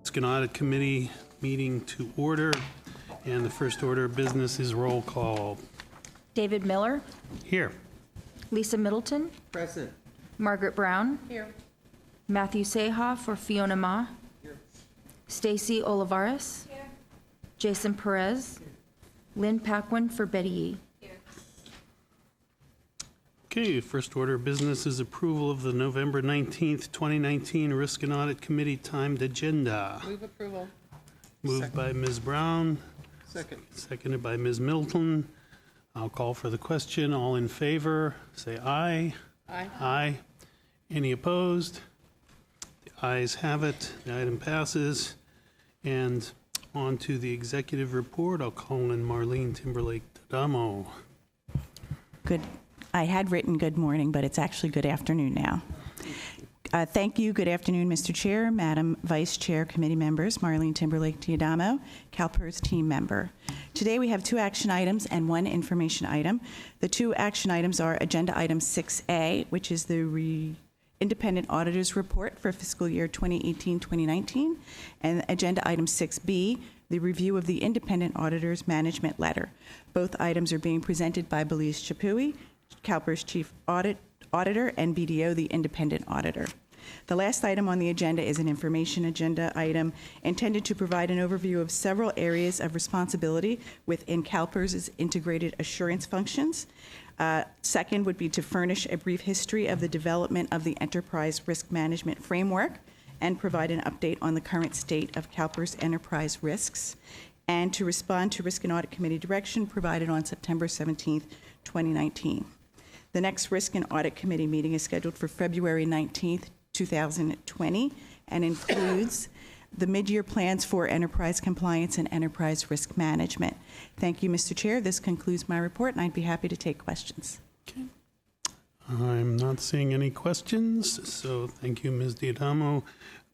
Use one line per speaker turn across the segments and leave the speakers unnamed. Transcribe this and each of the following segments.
Risk and Audit Committee meeting to order, and the first order of business is roll call.
David Miller,
Here.
Lisa Middleton,
Present.
Margaret Brown,
Here.
Matthew Sehoff or Fiona Ma, Stacy Olivares, Jason Perez, Lynn Paquin for Betty Yee.
Okay, first order of business is approval of the November 19th, 2019 Risk and Audit Committee timed agenda.
Move approval.
Moved by Ms. Brown,
Second.
seconded by Ms. Middleton. I'll call for the question. All in favor, say aye.
Aye.
Aye. Any opposed? The ayes have it. The item passes. And on to the executive report. I'll call in Marlene Timberlake-Tadamo.
Good. I had written good morning, but it's actually good afternoon now. Thank you. Good afternoon, Mr. Chair, Madam Vice Chair, committee members, Marlene Timberlake-Tadamo, CalPERS team member. Today we have 2 action items and 1 information item. The 2 action items are Agenda Item 6A, which is the Independent Auditor's Report for fiscal year 2018-2019, and Agenda Item 6B, the review of the Independent Auditor's Management Letter. Both items are being presented by Belize Chapui, CalPERS Chief Auditor, and BDO, the Independent Auditor. The last item on the agenda is an information agenda item intended to provide an overview of several areas of responsibility within CalPERS' integrated assurance functions. Second would be to furnish a brief history of the development of the Enterprise Risk Management Framework and provide an update on the current state of CalPERS enterprise risks, and to respond to Risk and Audit Committee direction provided on September 17th, 2019. The next Risk and Audit Committee meeting is scheduled for February 19th, 2020, and includes the mid-year plans for enterprise compliance and enterprise risk management. Thank you, Mr. Chair. This concludes my report, and I'd be happy to take questions.
Okay. I'm not seeing any questions, so thank you, Ms. Diadamo.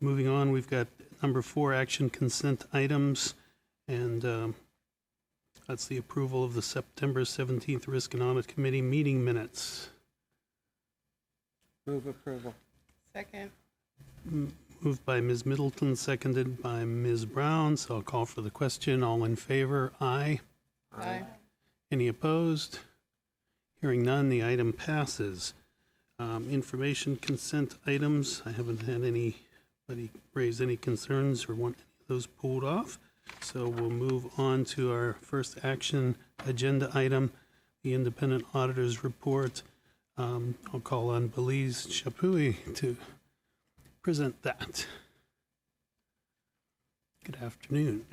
Moving on, we've got number 4 action consent items, and that's the approval of the September 17th Risk and Audit Committee meeting minutes.
Move approval. Second.
Moved by Ms. Middleton, seconded by Ms. Brown. So I'll call for the question. All in favor? Aye.
Aye.
Any opposed? Hearing none, the item passes. Information consent items. I haven't had anybody raise any concerns or want any of those pulled off. So we'll move on to our first action agenda item, the Independent Auditor's Report. I'll call on Belize Chapui to present that. Good afternoon.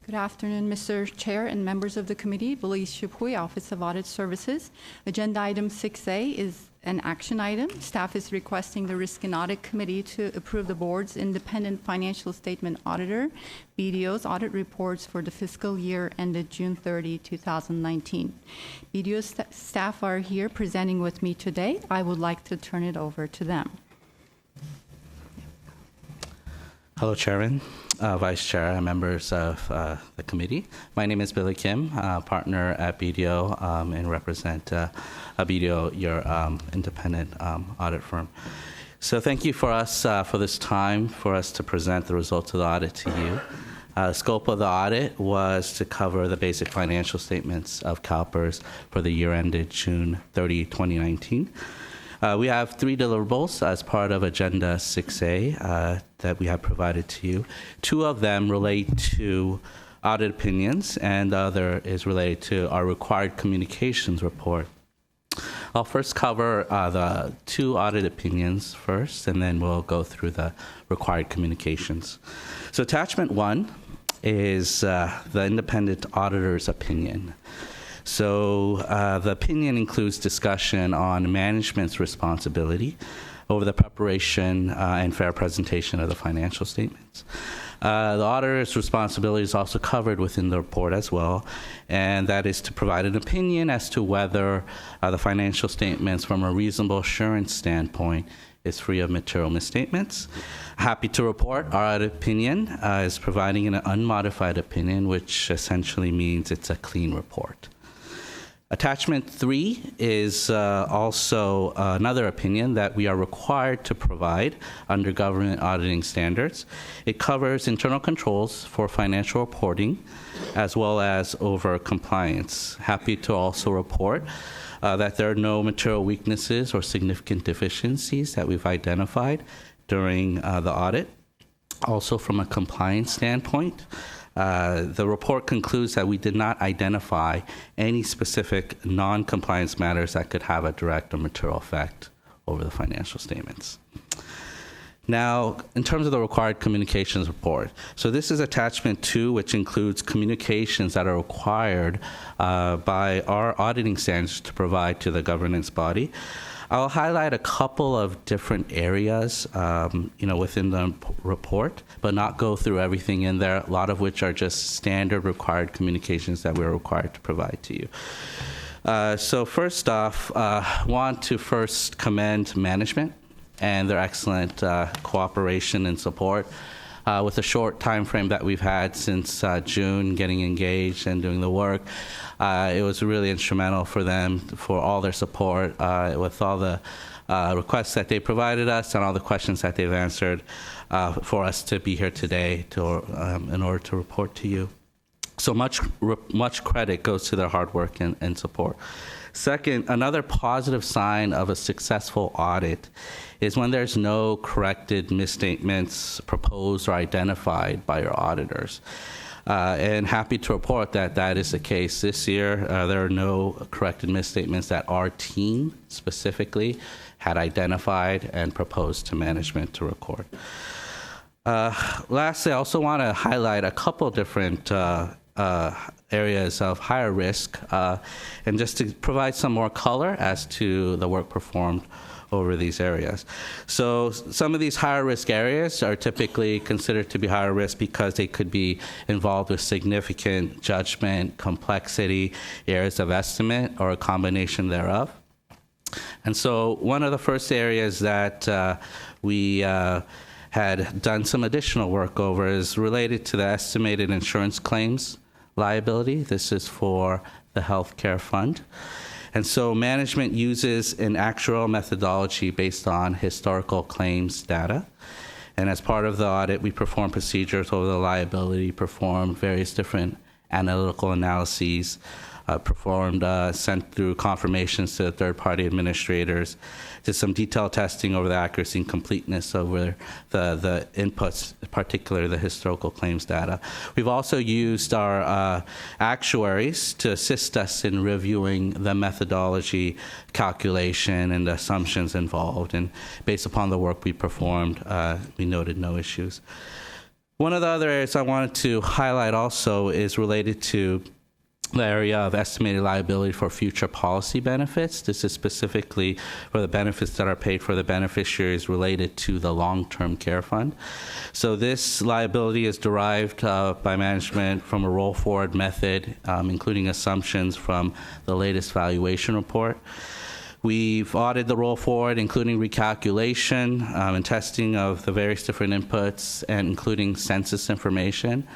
Good afternoon, Mr. Chair and members of the committee. Belize Chapui, Office of Audit Services. Agenda item 6A is an action item. Staff is requesting the Risk and Audit Committee to approve the board's independent financial statement auditor, BDO's audit reports for the fiscal year ended June 30, 2019. BDO staff are here presenting with me today. I would like to turn it over to them.
Hello, Chairman, Vice Chair, and members of the committee. My name is Billy Kim, partner at BDO, and represent BDO, your independent audit firm. So thank you for this time for us to present the results of the audit to you. The scope of the audit was to cover the basic financial statements of CalPERS for the year ended June 30, 2019. We have 3 deliverables as part of Agenda 6A that we have provided to you. 2 of them relate to audit opinions, and the other is related to our required communications report. I'll first cover the 2 audit opinions first, and then we'll go through the required communications. So attachment 1 is the independent auditor's opinion. So the opinion includes discussion on management's responsibility over the preparation and fair presentation of the financial statements. The auditor's responsibility is also covered within the report as well, and that is to provide an opinion as to whether the financial statements from a reasonable assurance standpoint is free of material misstatements. Happy to report our audit opinion is providing an unmodified opinion, which essentially means it's a clean report. Attachment 3 is also another opinion that we are required to provide under government auditing standards. It covers internal controls for financial reporting as well as over compliance. Happy to also report that there are no material weaknesses or significant deficiencies that we've identified during the audit. Also, from a compliance standpoint, the report concludes that we did not identify any specific non-compliance matters that could have a direct or material effect over the financial statements. Now, in terms of the required communications report, so this is attachment 2, which includes communications that are required by our auditing standards to provide to the governance body. I'll highlight a couple of different areas, within the report, but not go through everything in there, a lot of which are just standard required communications that we're required to provide to you. So first off, want to first commend management and their excellent cooperation and support. With the short time frame that we've had since June, getting engaged and doing the work, it was really instrumental for them, for all their support, with all the requests that they provided us and all the questions that they've answered for us to be here today in order to report to you. So much credit goes to their hard work and support. Second, another positive sign of a successful audit is when there's no corrected misstatements proposed or identified by your auditors. And happy to report that that is the case this year. There are no corrected misstatements that our team specifically had identified and proposed to management to record. Lastly, I also want to highlight a couple different areas of higher risk, and just to provide some more color as to the work performed over these areas. So some of these higher risk areas are typically considered to be higher risk because they could be involved with significant judgment, complexity, areas of estimate, or a combination thereof. And so one of the first areas that we had done some additional work over is related to the estimated insurance claims liability. This is for the healthcare fund. And so management uses an actuarial methodology based on historical claims data. And as part of the audit, we performed procedures over the liability, performed various different analytical analyses, sent through confirmations to third-party administrators, did some detailed testing over the accuracy and completeness over the inputs, particularly the historical claims data. We've also used our actuaries to assist us in reviewing the methodology calculation and the assumptions involved. And based upon the work we performed, we noted no issues. One of the other areas I wanted to highlight also is related to the area of estimated liability for future policy benefits. This is specifically for the benefits that are paid for the beneficiaries related to the long-term care fund. So this liability is derived by management from a roll-forward method, including assumptions from the latest valuation report. We've audited the roll forward, including recalculation and testing of the various different inputs, and including census information.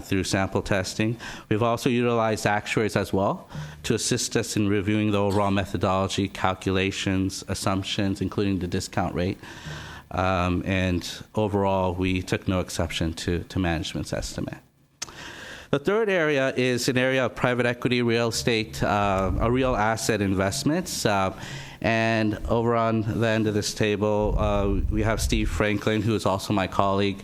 Through sample testing. We've also utilized actuaries as well to assist us in reviewing the overall methodology, calculations, assumptions, including the discount rate. And overall, we took no exception to management's estimate. The third area is an area of private equity, real estate, real asset investments. And over on the end of this table, we have Steve Franklin, who is also my colleague.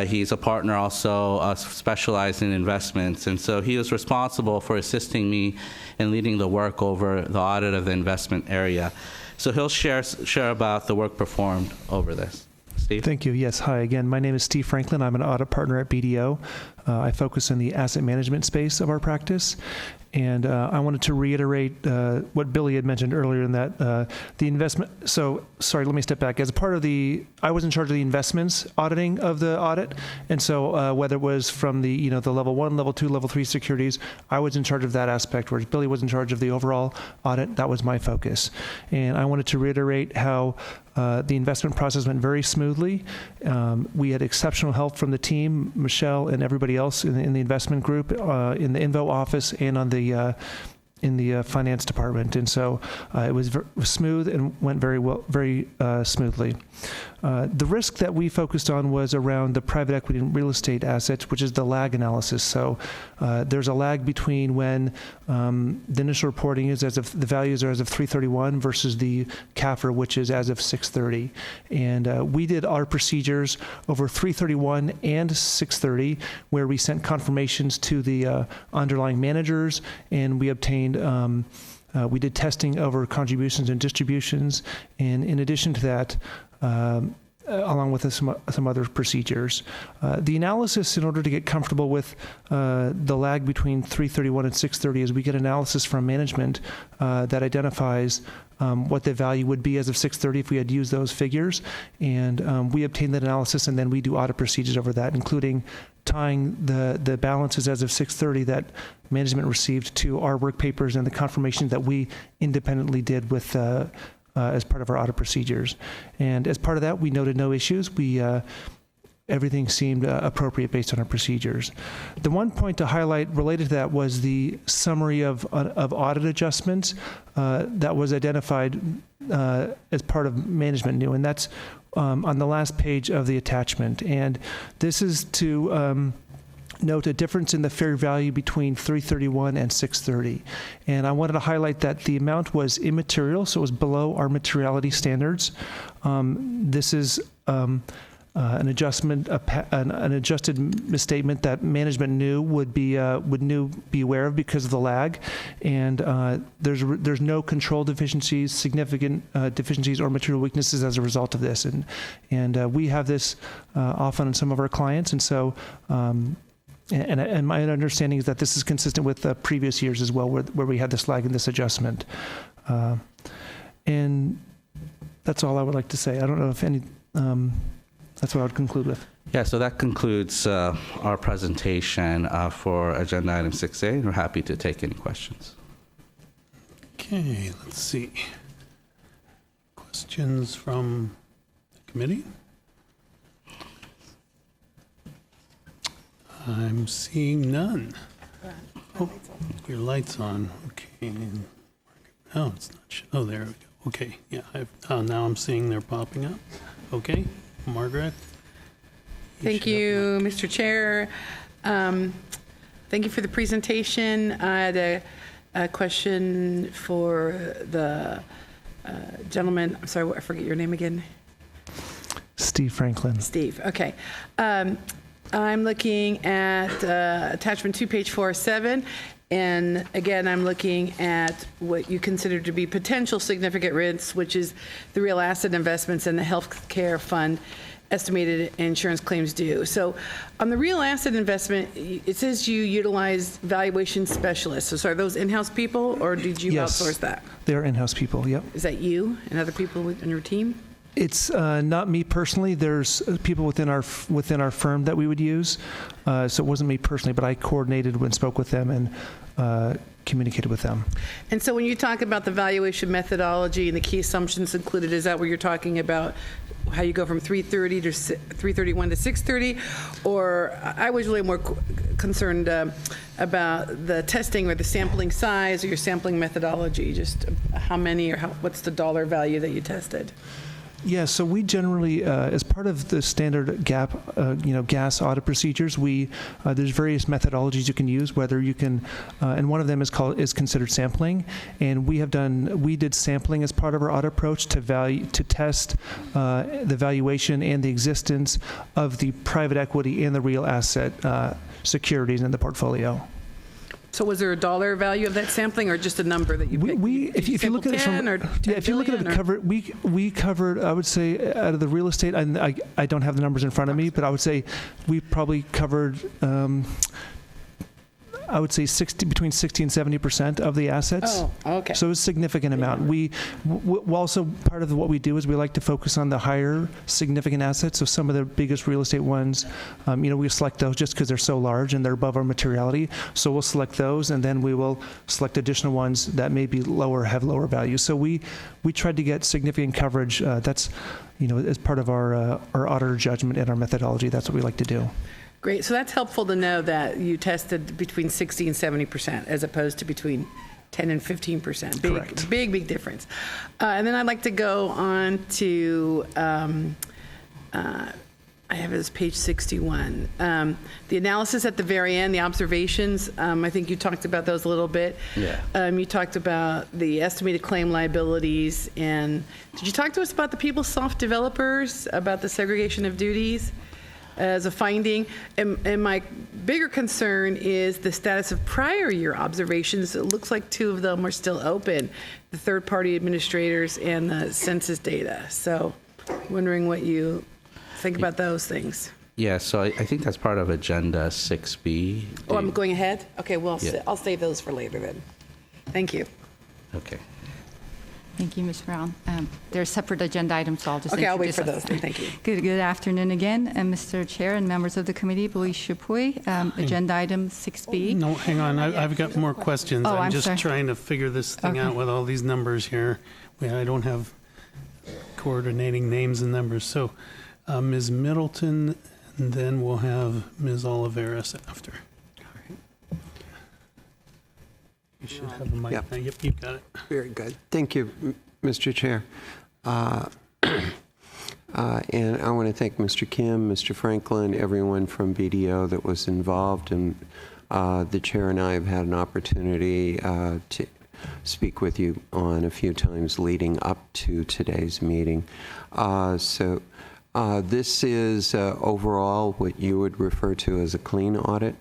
He's a partner also specialized in investments, and so he was responsible for assisting me in leading the work over the audit of the investment area. So he'll share about the work performed over this. Steve?
Thank you. Yes. Hi again. My name is Steve Franklin. I'm an audit partner at BDO. I focus in the asset management space of our practice. And I wanted to reiterate what Billy had mentioned earlier in that the investment. So, sorry, let me step back. As a part of I was in charge of the investments auditing of the audit, and so whether it was from the the level 1, level 2, level 3 securities, I was in charge of that aspect. Whereas Billy was in charge of the overall audit. That was my focus, and I wanted to reiterate how the investment process went very smoothly. We had exceptional help from the team, Michelle and everybody else in the investment group, in the Invo office and on the finance department, and so it was smooth and went very well, very smoothly. The risk that we focused on was around the private equity and real estate assets, which is the lag analysis. So there's a lag between when the initial reporting is as of the values are as of 3/31 versus the CAFR, which is as of 6/30. And we did our procedures over 3/31 and 6/30, where we sent confirmations to the underlying managers, and we obtained we did testing over contributions and distributions, and in addition to that, along with some other procedures. The analysis, in order to get comfortable with the lag between 3/31 and 6/30, is we get analysis from management that identifies what the value would be as of 6/30 if we had used those figures. And we obtain that analysis, and then we do audit procedures over that, including tying the balances as of 6/30 that management received to our work papers and the confirmation that we independently did with as part of our audit procedures. And as part of that, we noted no issues. Everything seemed appropriate based on our procedures. The one point to highlight related to that was the summary of audit adjustments that was identified as part of management new, and that's on the last page of the attachment. And this is to note a difference in the fair value between 3/31 and 6/30. And I wanted to highlight that the amount was immaterial, so it was below our materiality standards. This is an adjustment, an adjusted misstatement that management knew would be aware of because of the lag, and there's no control deficiencies, significant deficiencies, or material weaknesses as a result of this, and we have this often in some of our clients, and so. And my understanding is that this is consistent with previous years as well, where we had this lag in this adjustment. And that's all I would like to say. I don't know if any. That's what I would conclude with.
Yeah, so that concludes our presentation for agenda item 6A. We're happy to take any questions.
Okay, let's see. Questions from the committee? I'm seeing none. Oh, your light's on. Okay. Oh, it's not. Oh, there we go. Okay. Yeah. Now I'm seeing they're popping up. Okay. Margaret?
Thank you, Mr. Chair. Thank you for the presentation. I had a question for the gentleman. I'm sorry, I forget your name again.
Steve Franklin.
Steve, okay. I'm looking at attachment 2, page 407. And again, I'm looking at what you consider to be potential significant risks, which is the real asset investments and the health care fund estimated insurance claims due. So on the real asset investment, it says you utilize valuation specialists. So are those in-house people, or did you outsource that?
They're in-house people, yep.
Is that you and other people on your team?
It's not me personally. There's people within our firm that we would use. So it wasn't me personally, but I coordinated and spoke with them and communicated with them.
And so when you talk about the valuation methodology and the key assumptions included, is that where you're talking about how you go from 330 to 331 to 630? Or I was really more concerned about the testing or the sampling size or your sampling methodology, just how many or what's the dollar value that you tested?
Yeah, so we generally, as part of the standard gas audit procedures, there's various methodologies you can use. Whether you can, and one of them is considered sampling, and we did sampling as part of our audit approach to test the valuation and the existence of the private equity and the real asset securities in the portfolio.
So was there a dollar value of that sampling, or just a number that you picked?
If you look at it we covered, I would say, out of the real estate, I don't have the numbers in front of me, but I would say we probably covered, I would say between 60 and 70% of the assets.
Oh, okay.
So it's a significant amount. We also, part of what we do is we like to focus on the higher significant assets. So some of the biggest real estate ones, we select those just because they're so large and they're above our materiality. So we'll select those, and then we will select additional ones that may be lower, have lower value. So we tried to get significant coverage. That's, as part of our auditor judgment and our methodology. That's what we like to do.
Great. So that's helpful to know that you tested between 60 and 70% as opposed to between 10 and 15%.
Correct.
Big difference. And then I'd like to go on to, I have it as page 61. The analysis at the very end, the observations, I think you talked about those a little bit.
Yeah.
You talked about the estimated claim liabilities, and did you talk to us about the PeopleSoft developers, about the segregation of duties as a finding? And my bigger concern is the status of prior year observations. It looks like 2 of them are still open, the third-party administrators and the census data. So wondering what you think about those things.
Yeah, so I think that's part of Agenda 6B.
Oh, I'm going ahead? Okay, well,
Yeah.
I'll save those for later then. Thank you.
Okay.
Thank you, Ms. Brown. There are separate agenda items, so I'll just
Okay, I'll wait
introduce
for
us.
those then. Thank you.
Good afternoon again, Mr. Chair and members of the committee, Belize Chapuis. Agenda item 6B.
No, hang on, I've got more questions.
Oh, I'm
just
sorry.
trying to figure this thing
Okay.
out with all these numbers here. I don't have coordinating names and numbers. So Ms. Middleton, and then we'll have Ms. Oliveris after. You should have a mic.
Yep.
Yep, you've got it.
Very good. Thank you, Mr. Chair. And I want to thank Mr. Kim, Mr. Franklin, everyone from BDO that was involved. And the chair and I have had an opportunity to speak with you on a few times leading up to today's meeting. So this is overall what you would refer to as a clean audit?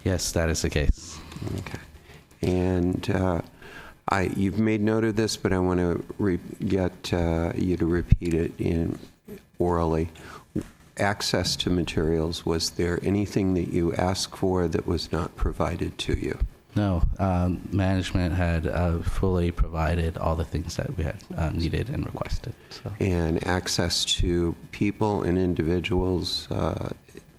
Yes, that is the case.
Okay. And you've made note of this, but I want to get you to repeat it orally. Access to materials, was there anything that you asked for that was not provided to you?
No, management had fully provided all the things that we had needed and requested. So.
And access to people and individuals,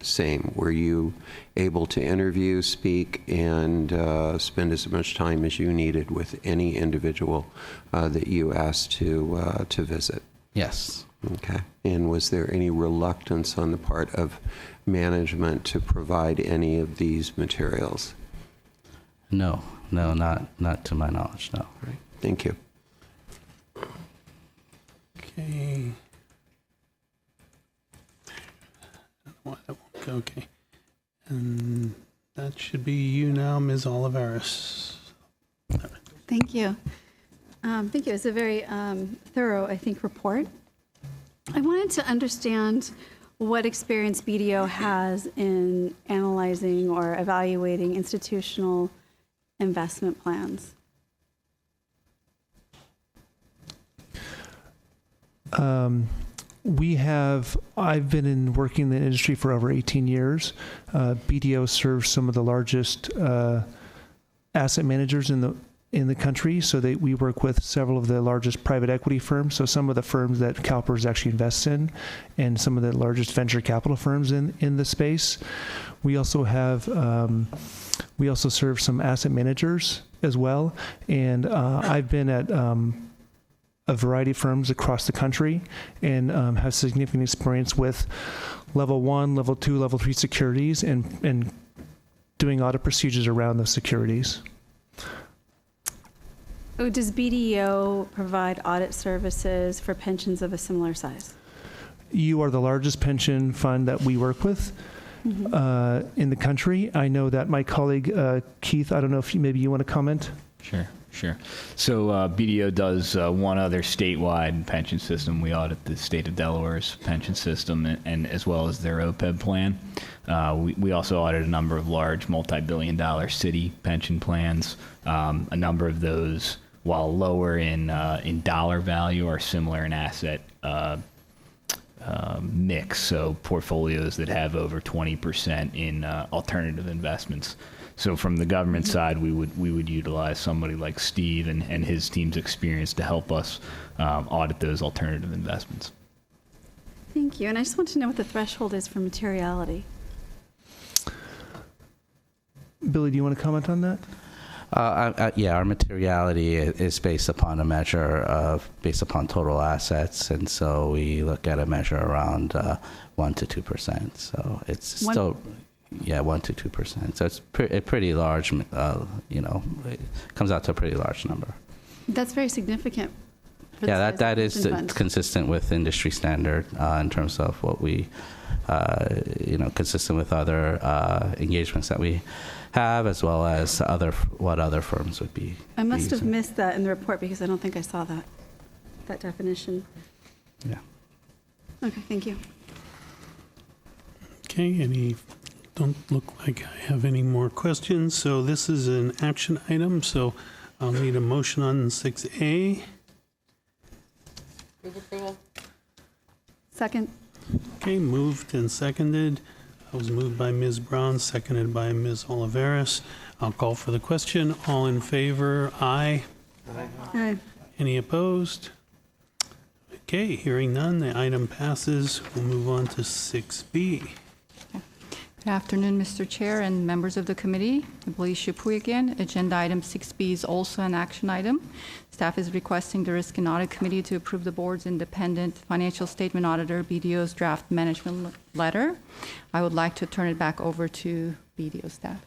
same. Were you able to interview, speak, and spend as much time as you needed with any individual that you asked to visit?
Yes.
Okay. And was there any reluctance on the part of management to provide any of these materials?
No, not to my knowledge, no.
Right. Thank you.
Okay. Okay. And that should be you now, Ms. Oliveris.
Thank you. Thank you. It's a very thorough, I think, report. I wanted to understand what experience BDO has in analyzing or evaluating institutional investment plans.
I've been working in the industry for over 18 years. BDO serves some of the largest asset managers in the country. So we work with several of the largest private equity firms. So some of the firms that CalPERS actually invests in, and some of the largest venture capital firms in the space. We also serve some asset managers as well. And I've been at a variety of firms across the country and have significant experience with level 1, level 2, level 3 securities and doing audit procedures around those securities.
Does BDO provide audit services for pensions of a similar size?
You are the largest pension fund that we work with in the country. I know that my colleague, Keith, I don't know if maybe you want to comment?
Sure. So BDO does one other statewide pension system. We audit the state of Delaware's pension system and as well as their OPEB plan. We also audit a number of large multi-billion-dollar city pension plans. A number of those, while lower in dollar value, are similar in asset mix. So portfolios that have over 20% in alternative investments. So from the government side, we would utilize somebody like Steve and his team's experience to help us audit those alternative investments.
Thank you. And I just want to know what the threshold is for materiality.
Billy, do you want to comment on that?
Yeah, our materiality is based upon a measure based upon total assets, and so we look at a measure around 1 to 2%. So it's still 1 to 2%. So it's a pretty large, it comes out to a pretty large number.
That's very significant. For the
Yeah,
size
that
of
is
pension fund.
consistent with industry standard in terms of what we, consistent with other engagements that we have, as well as what other firms would be.
I must have
using.
missed that in the report because I don't think I saw that definition.
Yeah.
Okay, thank you.
Okay, don't look like I have any more questions. So this is an action item, so I'll need a motion on 6A.
Move approval.
Second.
Okay, moved and seconded. I was moved by Ms. Brown, seconded by Ms. Oliveris. I'll call for the question. All in favor, aye.
Aye.
Any opposed? Okay, hearing none, the item passes. We'll move on to 6B.
Good afternoon, Mr. Chair and members of the committee. Abli Shapui again. Agenda item 6B is also an action item. Staff is requesting the Risk and Audit Committee to approve the board's independent financial statement auditor, BDO's draft management letter. I would like to turn it back over to BDO staff.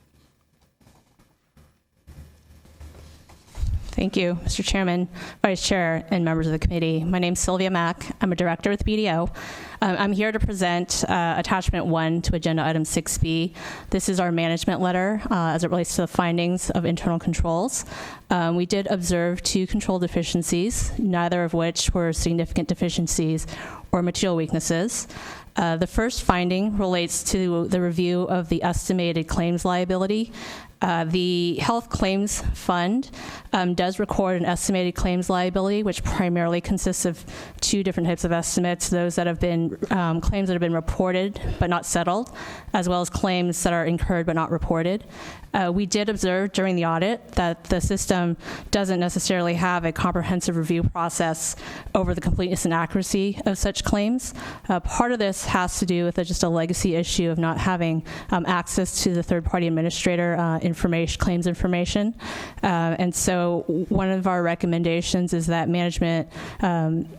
Thank you, Mr. Chairman, Vice Chair, and members of the committee. My name is Sylvia Mack. I'm a director with BDO. I'm here to present attachment 1 to agenda item 6B. This is our management letter as it relates to the findings of internal controls. We did observe 2 control deficiencies, neither of which were significant deficiencies or material weaknesses. The first finding relates to the review of the estimated claims liability. The Health Claims Fund does record an estimated claims liability, which primarily consists of 2 different types of estimates, those that have been claims that have been reported but not settled, as well as claims that are incurred but not reported. We did observe during the audit that the system doesn't necessarily have a comprehensive review process over the completeness and accuracy of such claims. Part of this has to do with just a legacy issue of not having access to the third-party administrator claims information. And so one of our recommendations is that management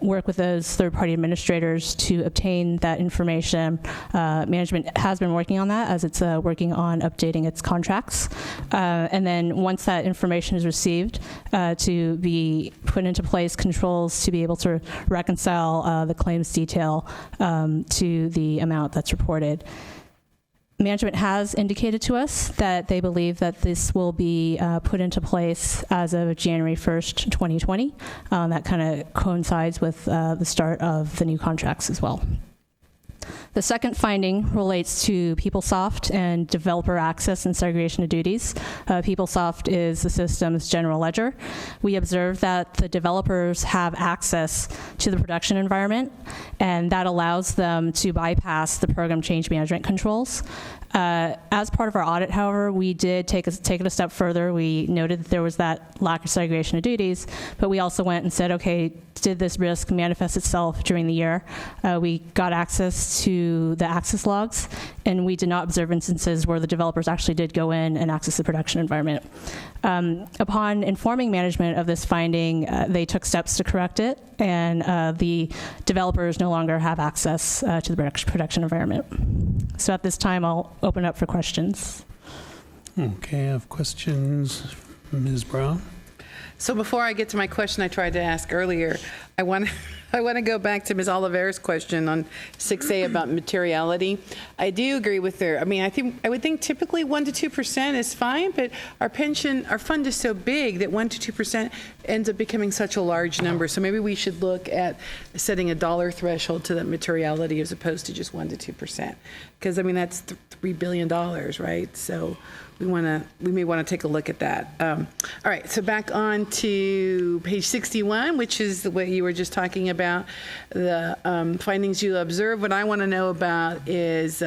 work with those third-party administrators to obtain that information. Management has been working on that as it's working on updating its contracts. And then once that information is received, to be put into place controls to be able to reconcile the claims detail to the amount that's reported. Management has indicated to us that they believe that this will be put into place as of January 1st, 2020. That kind of coincides with the start of the new contracts as well. The second finding relates to PeopleSoft and developer access and segregation of duties. PeopleSoft is the system's general ledger. We observed that the developers have access to the production environment, and that allows them to bypass the program change management controls. As part of our audit, however, we did take it a step further. We noted that there was that lack of segregation of duties, but we also went and said, okay, did this risk manifest itself during the year? We got access to the access logs, and we did not observe instances where the developers actually did go in and access the production environment. Upon informing management of this finding, they took steps to correct it, and the developers no longer have access to the production environment. So at this time, I'll open up for questions.
Okay, I have questions. Ms. Brown?
So before I get to my question I tried to ask earlier, I want to go back to Ms. Oliveira's question on 6A about materiality. I do agree with her. I mean, I would think typically 1 to 2% is fine, but our fund is so big that 1 to 2% ends up becoming such a large number. So maybe we should look at setting a dollar threshold to that materiality as opposed to just 1 to 2%. Because I mean, that's $3 billion, right? So we may want to take a look at that. All right, so back on to page 61, which is what you were just talking about, the findings you observed. What I want to know about is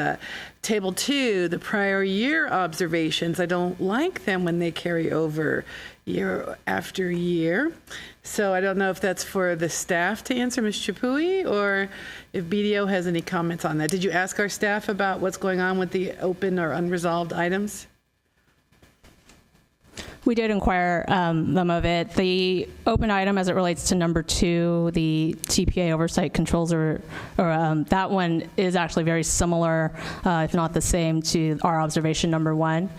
table 2, the prior year observations. I don't like them when they carry over year after year. So I don't know if that's for the staff to answer, Ms. Chapui, or if BDO has any comments on that. Did you ask our staff about what's going on with the open or unresolved items?
We did inquire them of it. The open item as it relates to number 2, the TPA oversight controls, that one is actually very similar, if not the same, to our observation number 1.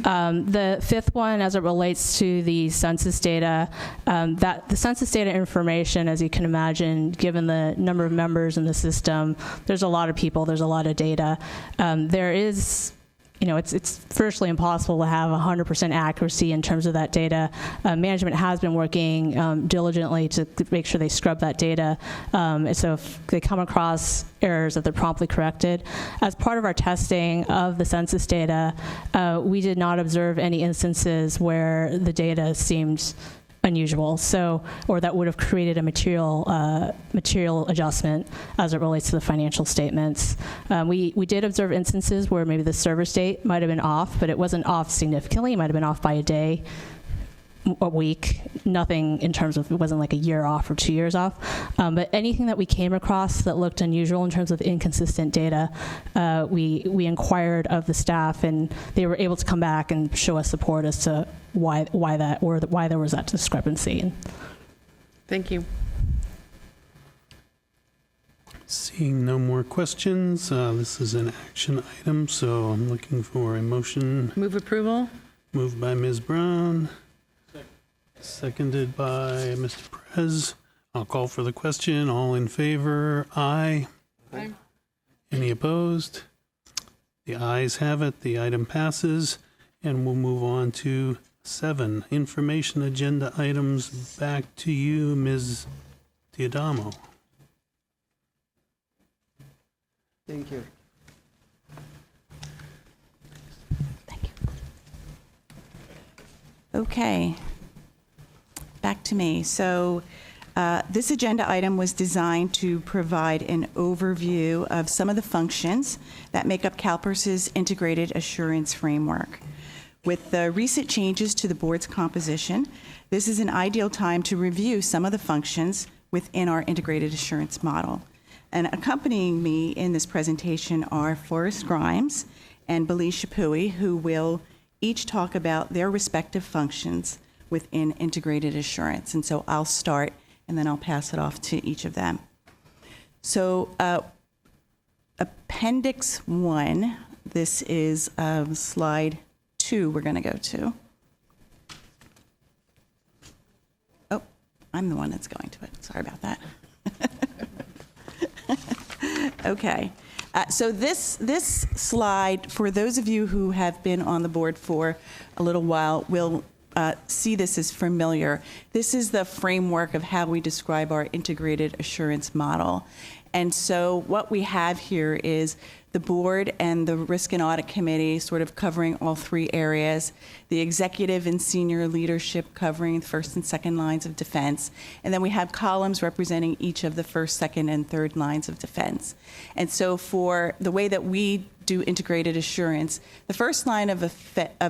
The 5th one, as it relates to the census data, that the census data information, as you can imagine, given the number of members in the system, there's a lot of people, there's a lot of data. There is, it's virtually impossible to have 100% accuracy in terms of that data. Management has been working diligently to make sure they scrub that data. So if they come across errors, that they're promptly corrected. As part of our testing of the census data, we did not observe any instances where the data seemed unusual, or that would have created a material adjustment as it relates to the financial statements. We did observe instances where maybe the server state might have been off, but it wasn't off significantly. It might have been off by a day, a week, nothing in terms of, it wasn't like a year off or 2 years off. But anything that we came across that looked unusual in terms of inconsistent data, we inquired of the staff, and they were able to come back and show us support as to why there was that discrepancy.
Thank you.
Seeing no more questions, this is an action item, so I'm looking for a motion.
Move approval.
Moved by Ms. Brown. Seconded by Mr. Perez. I'll call for the question. All in favor? Aye.
Aye.
Any opposed? The ayes have it. The item passes. And we'll move on to 7, information agenda items. Back to you, Ms. Diadamo.
Thank you.
Thank you. Okay. Back to me. So this agenda item was designed to provide an overview of some of the functions that make up CalPERS's integrated assurance framework. With the recent changes to the board's composition, this is an ideal time to review some of the functions within our integrated assurance model. And accompanying me in this presentation are Forrest Grimes and Billy Shapui, who will each talk about their respective functions within integrated assurance. And so I'll start, and then I'll pass it off to each of them. So Appendix 1, this is slide 2 we're going to go to. Oh, I'm the one that's going to it. Sorry about that. Okay. So this slide, for those of you who have been on the board for a little while, will see this as familiar. This is the framework of how we describe our integrated assurance model. And so what we have here is the board and the Risk and Audit Committee sort of covering all 3 areas, the executive and senior leadership covering the first and second lines of defense, and then we have columns representing each of the first, second, and third lines of defense. And so for the way that we do integrated assurance, the first line of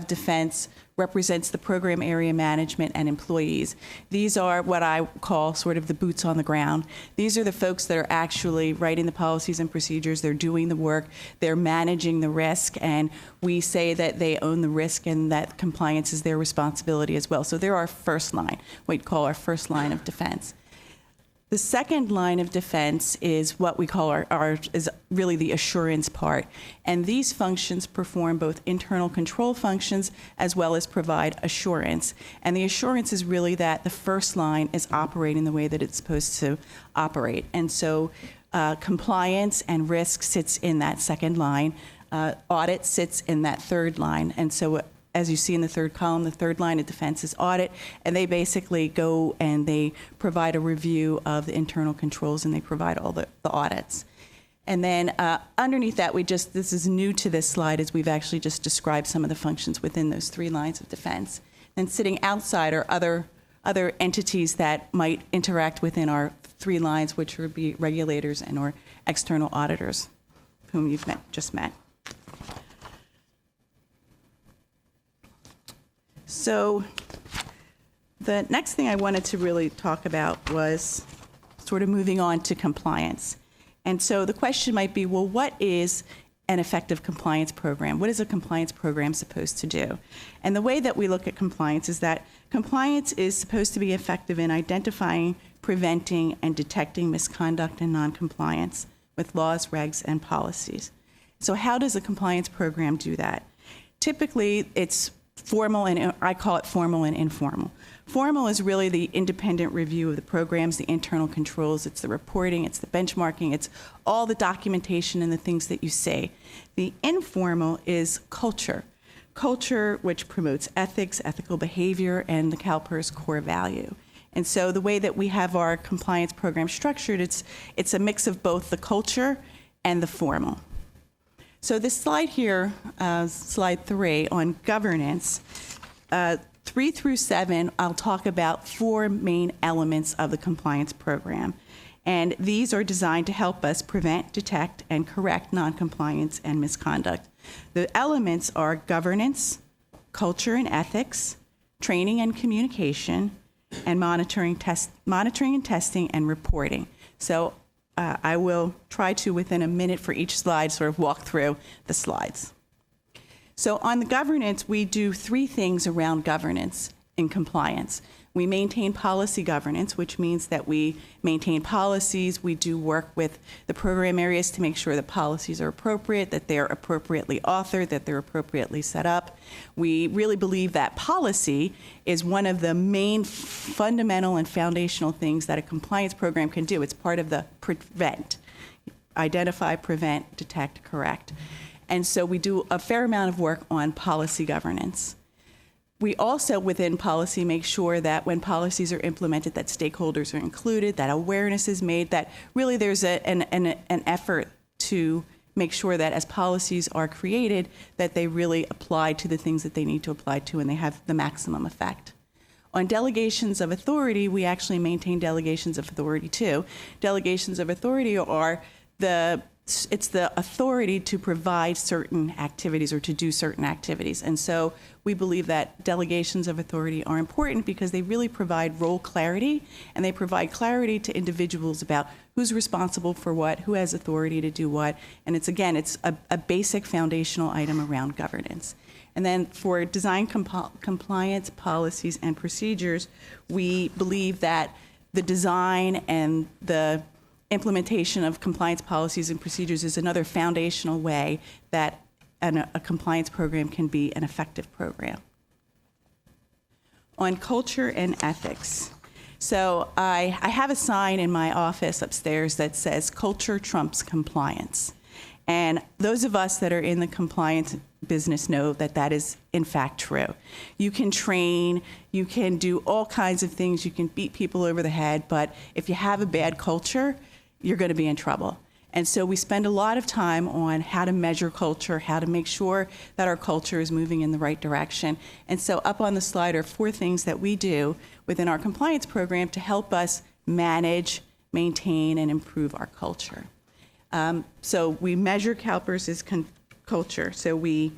defense represents the program area management and employees. These are what I call sort of the boots on the ground. These are the folks that are actually writing the policies and procedures, they're doing the work, they're managing the risk, and we say that they own the risk and that compliance is their responsibility as well. So they're our first line, what we call our first line of defense. The second line of defense is what we call is really the assurance part. And these functions perform both internal control functions as well as provide assurance. And the assurance is really that the first line is operating the way that it's supposed to operate. And so compliance and risk sits in that second line. Audit sits in that third line. And so as you see in the third column, the third line of defense is audit, and they basically go and they provide a review of the internal controls, and they provide all the audits. And then underneath that, this is new to this slide, is we've actually just described some of the functions within those 3 lines of defense. And sitting outside are other entities that might interact within our 3 lines, which would be regulators and or external auditors, whom you've just met. So the next thing I wanted to really talk about was sort of moving on to compliance. And so the question might be, well, what is an effective compliance program. What is a compliance program supposed to do? And the way that we look at compliance is that compliance is supposed to be effective in identifying, preventing, and detecting misconduct and noncompliance with laws, regs, and policies. So how does a compliance program do that? Typically, it's formal, and I call it formal and informal. Formal is really the independent review of the programs, the internal controls, it's the reporting, it's the benchmarking, it's all the documentation and the things that you say. The informal is culture. Culture which promotes ethics, ethical behavior, and the CalPERS core value. And so the way that we have our compliance program structured, it's a mix of both the culture and the formal. So this slide here, slide 3 on governance, 3 through 7, I'll talk about 4 main elements of the compliance program. And these are designed to help us prevent, detect, and correct noncompliance and misconduct. The elements are governance, culture and ethics, training and communication, and monitoring and testing and reporting. So I will try to, within a minute for each slide, sort of walk through the slides. So on the governance, we do 3 things around governance in compliance. We maintain policy governance, which means that we maintain policies. We do work with the program areas to make sure that policies are appropriate, that they're appropriately authored, that they're appropriately set up. We really believe that policy is one of the main fundamental and foundational things that a compliance program can do. It's part of the prevent. Identify, prevent, detect, correct. And so we do a fair amount of work on policy governance. We also, within policy, make sure that when policies are implemented, that stakeholders are included, that awareness is made, that really there's an effort to make sure that as policies are created, that they really apply to the things that they need to apply to and they have the maximum effect. On delegations of authority, we actually maintain delegations of authority too. Delegations of authority are it's the authority to provide certain activities or to do certain activities. And so we believe that delegations of authority are important because they really provide role clarity, and they provide clarity to individuals about who's responsible for what, who has authority to do what. And it's a basic foundational item around governance. And then for design compliance policies and procedures, we believe that the design and the implementation of compliance policies and procedures is another foundational way that a compliance program can be an effective program. On culture and ethics. So I have a sign in my office upstairs that says culture trumps compliance. And those of us that are in the compliance business know that that is in fact true. You can train, you can do all kinds of things, you can beat people over the head, but if you have a bad culture, you're going to be in trouble. And so we spend a lot of time on how to measure culture, how to make sure that our culture is moving in the right direction. And so up on the slide are 4 things that we do within our compliance program to help us manage, maintain, and improve our culture. So we measure CalPERS' culture. So we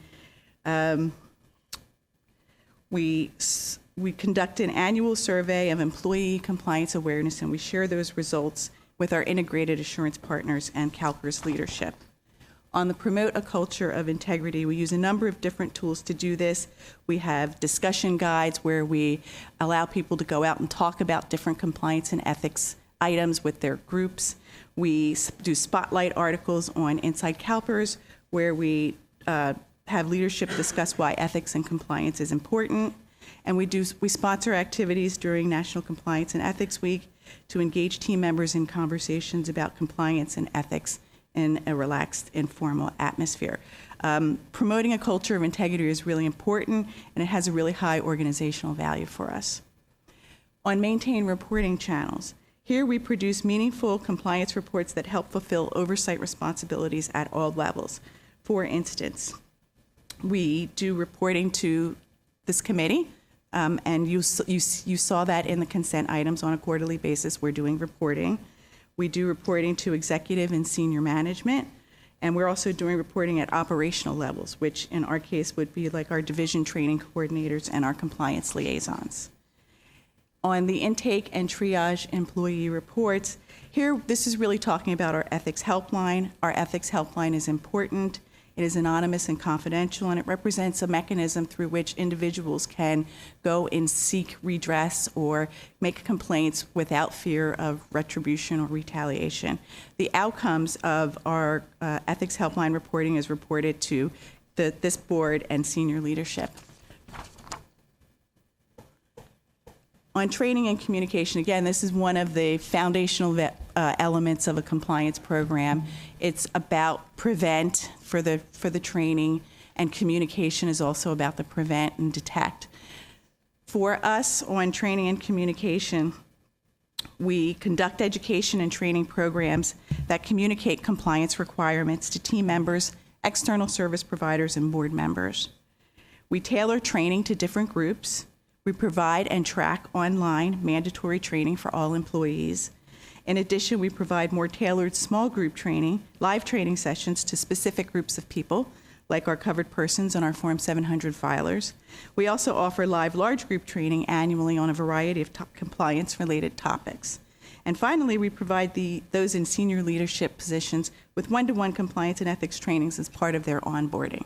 conduct an annual survey of employee compliance awareness, and we share those results with our integrated assurance partners and CalPERS leadership. On the promote a culture of integrity, we use a number of different tools to do this. We have discussion guides where we allow people to go out and talk about different compliance and ethics items with their groups. We do spotlight articles on Inside CalPERS where we have leadership discuss why ethics and compliance is important. And we sponsor activities during National Compliance and Ethics Week to engage team members in conversations about compliance and ethics in a relaxed, informal atmosphere. Promoting a culture of integrity is really important, and it has a really high organizational value for us. On maintain reporting channels, here we produce meaningful compliance reports that help fulfill oversight responsibilities at all levels. For instance, we do reporting to this committee, and you saw that in the consent items on a quarterly basis. We're doing reporting. We do reporting to executive and senior management, and we're also doing reporting at operational levels, which in our case would be like our division training coordinators and our compliance liaisons. On the intake and triage employee reports, here this is really talking about our ethics helpline. Our ethics helpline is important. It is anonymous and confidential, and it represents a mechanism through which individuals can go and seek redress or make complaints without fear of retribution or retaliation. The outcomes of our ethics helpline reporting is reported to this board and senior leadership. On training and communication, again, this is one of the foundational elements of a compliance program. It's about prevent for the training, and communication is also about the prevent and detect. For us on training and communication, we conduct education and training programs that communicate compliance requirements to team members, external service providers, and board members. We tailor training to different groups. We provide and track online mandatory training for all employees. In addition, we provide more tailored small group training, live training sessions to specific groups of people, like our covered persons and our Form 700 filers. We also offer live large group training annually on a variety of compliance-related topics. And finally, we provide those in senior leadership positions with one-to-one compliance and ethics trainings as part of their onboarding.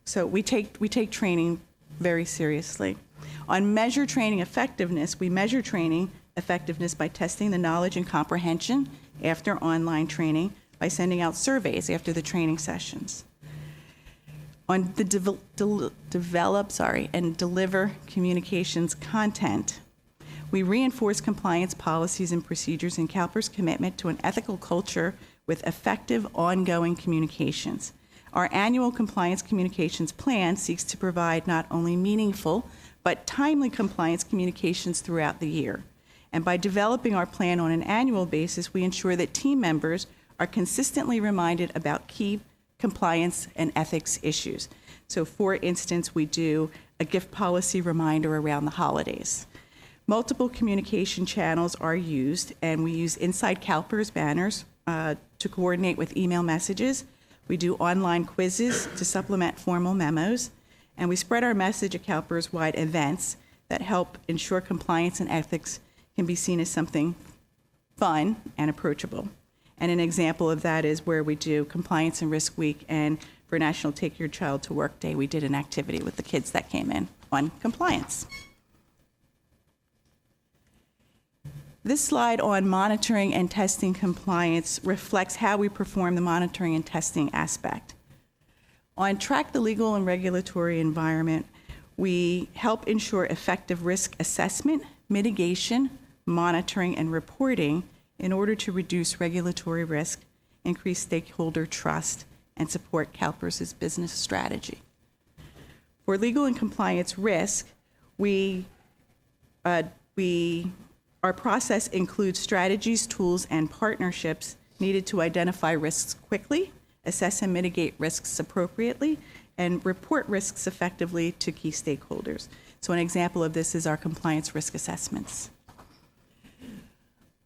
So we take training very seriously. On measure training effectiveness, we measure training effectiveness by testing the knowledge and comprehension after online training by sending out surveys after the training sessions. On the develop and deliver communications content, we reinforce compliance policies and procedures in CalPERS' commitment to an ethical culture with effective ongoing communications. Our annual compliance communications plan seeks to provide not only meaningful but timely compliance communications throughout the year. And by developing our plan on an annual basis, we ensure that team members are consistently reminded about key compliance and ethics issues. So for instance, we do a gift policy reminder around the holidays. Multiple communication channels are used, and we use inside CalPERS banners to coordinate with email messages. We do online quizzes to supplement formal memos, and we spread our message at CalPERS-wide events that help ensure compliance and ethics can be seen as something fun and approachable. And an example of that is where we do Compliance and Risk Week, and for National Take Your Child to Work Day, we did an activity with the kids that came in on compliance. This slide on monitoring and testing compliance reflects how we perform the monitoring and testing aspect. On Track the Legal and Regulatory Environment, we help ensure effective risk assessment, mitigation, monitoring, and reporting in order to reduce regulatory risk, increase stakeholder trust, and support CalPERS' business strategy. For legal and compliance risk, our process includes strategies, tools, and partnerships needed to identify risks quickly, assess and mitigate risks appropriately, and report risks effectively to key stakeholders. So an example of this is our compliance risk assessments.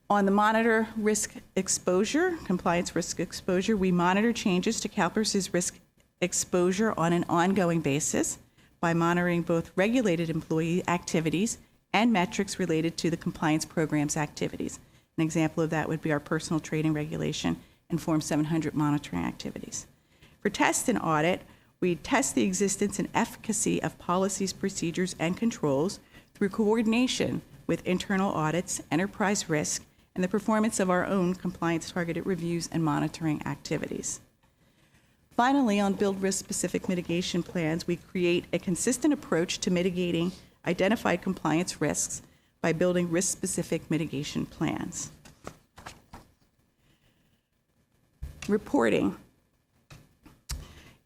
On the monitor risk exposure, compliance risk exposure, we monitor changes to CalPERS' risk exposure on an ongoing basis by monitoring both regulated employee activities and metrics related to the compliance program's activities. An example of that would be our personal trading regulation and Form 700 monitoring activities. For test and audit, we test the existence and efficacy of policies, procedures, and controls through coordination with internal audits, enterprise risk, and the performance of our own compliance-targeted reviews and monitoring activities. Finally, on build risk-specific mitigation plans, we create a consistent approach to mitigating identified compliance risks by building risk-specific mitigation plans. Reporting.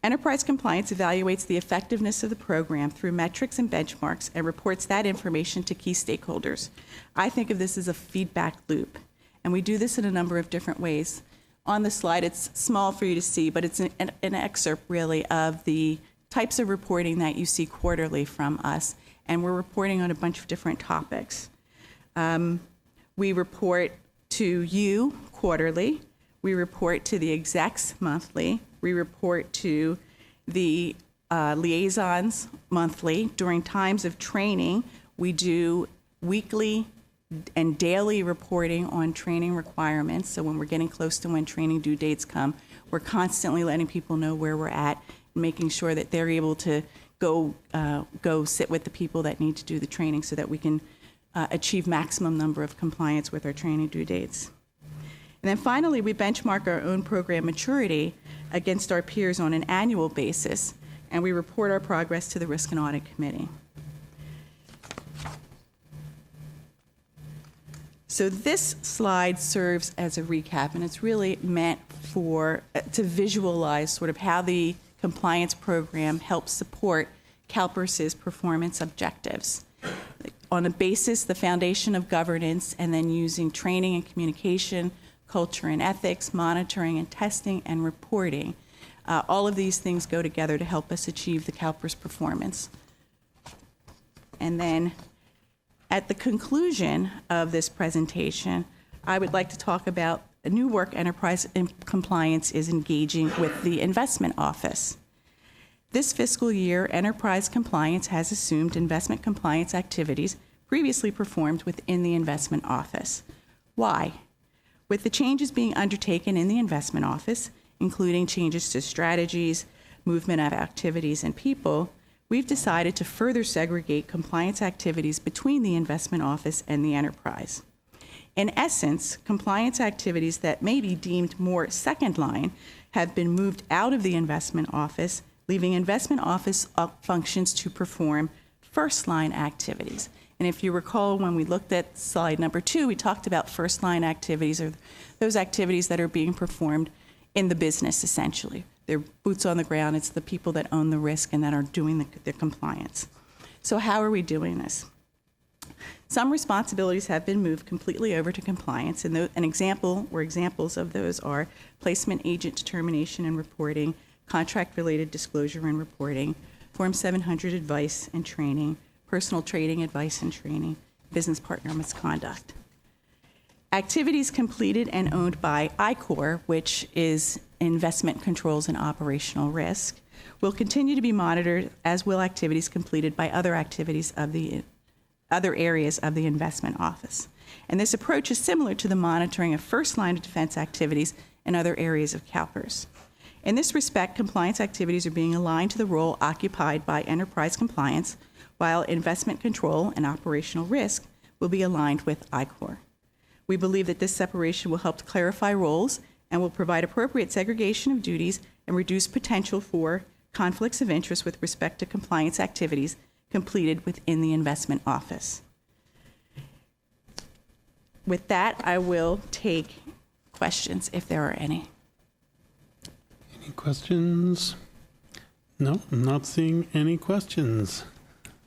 Enterprise compliance evaluates the effectiveness of the program through metrics and benchmarks and reports that information to key stakeholders. I think of this as a feedback loop, and we do this in a number of different ways. On the slide, it's small for you to see, but it's an excerpt really of the types of reporting that you see quarterly from us, and we're reporting on a bunch of different topics. We report to you quarterly. We report to the execs monthly. We report to the liaisons monthly. During times of training, we do weekly and daily reporting on training requirements. So when we're getting close to when training due dates come, we're constantly letting people know where we're at and making sure that they're able to go sit with the people that need to do the training so that we can achieve maximum number of compliance with our training due dates. And then finally, we benchmark our own program maturity against our peers on an annual basis, and we report our progress to the Risk and Audit Committee. So this slide serves as a recap, and it's really meant to visualize sort of how the compliance program helps support CalPERS's performance objectives. On a basis, the foundation of governance, and then using training and communication, culture and ethics, monitoring and testing, and reporting. All of these things go together to help us achieve the CalPERS performance. And then at the conclusion of this presentation, I would like to talk about a new work Enterprise Compliance is engaging with the Investment Office. This fiscal year, Enterprise Compliance has assumed investment compliance activities previously performed within the Investment Office. Why? With the changes being undertaken in the Investment Office, including changes to strategies, movement of activities, and people, we've decided to further segregate compliance activities between the Investment Office and the enterprise. In essence, compliance activities that may be deemed more second line have been moved out of the Investment Office, leaving Investment Office functions to perform first line activities. And if you recall, when we looked at slide number 2, we talked about first line activities, or those activities that are being performed in the business, essentially. They're boots on the ground. It's the people that own the risk and that are doing the compliance. So how are we doing this? Some responsibilities have been moved completely over to compliance, and an example or examples of those are placement agent determination and reporting, contract-related disclosure and reporting, Form 700 advice and training, personal trading advice and training, business partner misconduct. Activities completed and owned by ICOR, which is Investment Controls and Operational Risk, will continue to be monitored, as will activities completed by other areas of the Investment Office. And this approach is similar to the monitoring of first line of defense activities in other areas of CalPERS. In this respect, compliance activities are being aligned to the role occupied by enterprise compliance, while investment control and operational risk will be aligned with ICOR. We believe that this separation will help to clarify roles and will provide appropriate segregation of duties and reduce potential for conflicts of interest with respect to compliance activities completed within the Investment Office. With that, I will take questions if there are any.
Any questions? No, I'm not seeing any questions.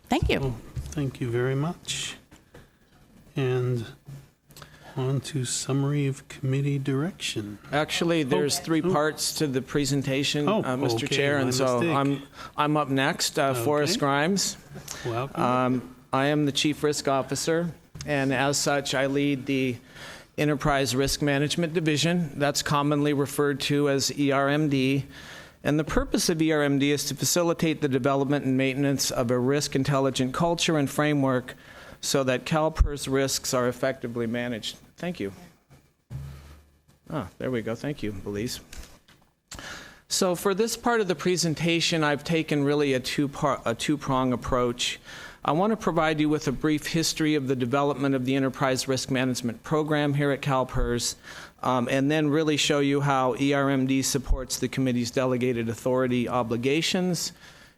Thank you.
Well, thank you very much. And on to summary of committee direction.
Actually, there's three parts to the presentation, Mr.
okay,
Chair,
my
and so
mistake.
I'm up next. Forrest Grimes.
Welcome.
I am the Chief Risk Officer, and as such, I lead the Enterprise Risk Management Division. That's commonly referred to as ERMD. And the purpose of ERMD is to facilitate the development and maintenance of a risk-intelligent culture and framework so that CalPERS risks are effectively managed. Thank you. There we go. Thank you, Belize. So for this part of the presentation, I've taken really a two-prong approach. I want to provide you with a brief history of the development of the Enterprise Risk Management Program here at CalPERS, and then really show you how ERMD supports the committee's delegated authority obligations.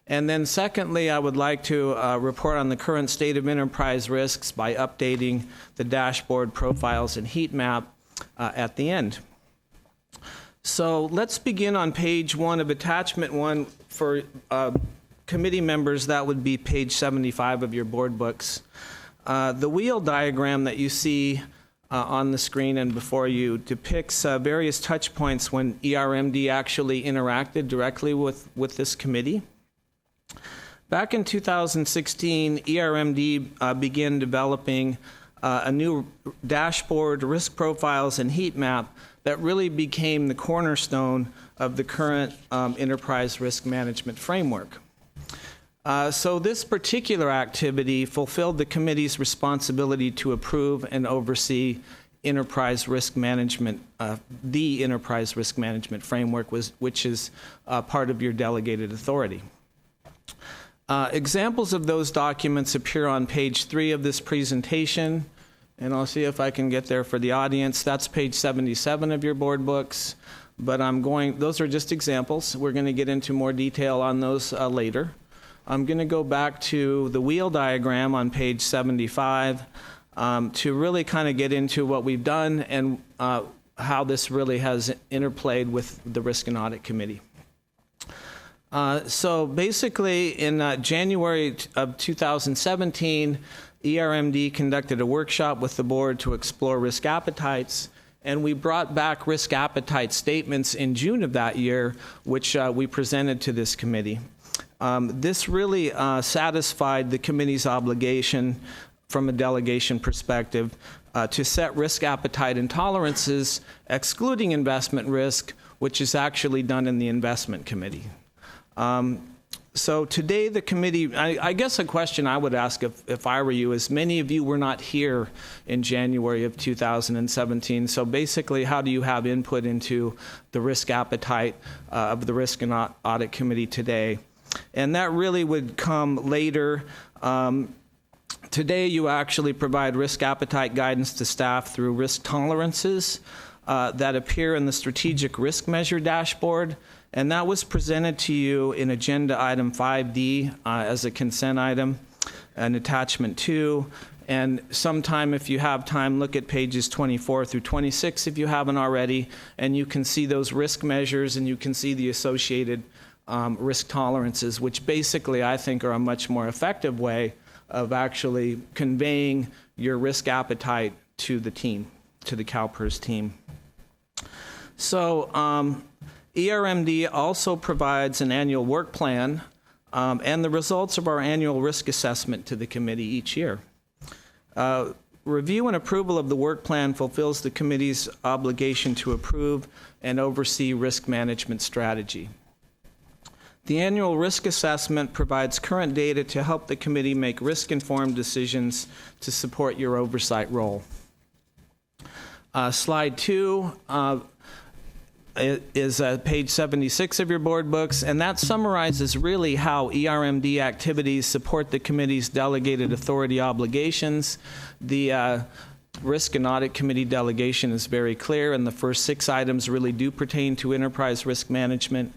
And then secondly, I would like to report on the current state of enterprise risks by updating the dashboard profiles and heat map at the end. So let's begin on page 1 of attachment 1 for committee members. That would be page 75 of your board books. The wheel diagram that you see on the screen and before you depicts various touch points when ERMD actually interacted directly with this committee. Back in 2016, ERMD began developing a new dashboard, risk profiles, and heat map that really became the cornerstone of the current enterprise risk management framework. So this particular activity fulfilled the committee's responsibility to approve and oversee enterprise risk management, the enterprise risk management framework, which is part of your delegated authority. Examples of those documents appear on page 3 of this presentation, and I'll see if I can get there for the audience. That's page 77 of your board books, but those are just examples. We're going to get into more detail on those later. I'm going to go back to the wheel diagram on page 75 to really kind of get into what we've done and how this really has interplayed with the Risk and Audit Committee. So basically, in January of 2017, ERMD conducted a workshop with the board to explore risk appetites, and we brought back risk appetite statements in June of that year, which we presented to this committee. This really satisfied the committee's obligation from a delegation perspective to set risk appetite and tolerances, excluding investment risk, which is actually done in the investment committee. So today the committee, I guess a question I would ask if I were you is, many of you were not here in January of 2017, so basically how do you have input into the risk appetite of the Risk and Audit Committee today? And that really would come later. Today you actually provide risk appetite guidance to staff through risk tolerances that appear in the Strategic Risk Measure dashboard. And that was presented to you in Agenda Item 5D as a consent item, and Attachment 2. And sometime, if you have time, look at pages 24 through 26 if you haven't already, and you can see those risk measures and you can see the associated risk tolerances, which basically I think are a much more effective way of actually conveying your risk appetite to the team, to the CalPERS team. So, ERMD also provides an annual work plan and the results of our annual risk assessment to the committee each year. Review and approval of the work plan fulfills the committee's obligation to approve and oversee risk management strategy. The annual risk assessment provides current data to help the committee make risk-informed decisions to support your oversight role. Slide 2 is page 76 of your board books, and that summarizes really how ERMD activities support the committee's delegated authority obligations. The Risk and Audit Committee delegation is very clear, and the first 6 items really do pertain to enterprise risk management.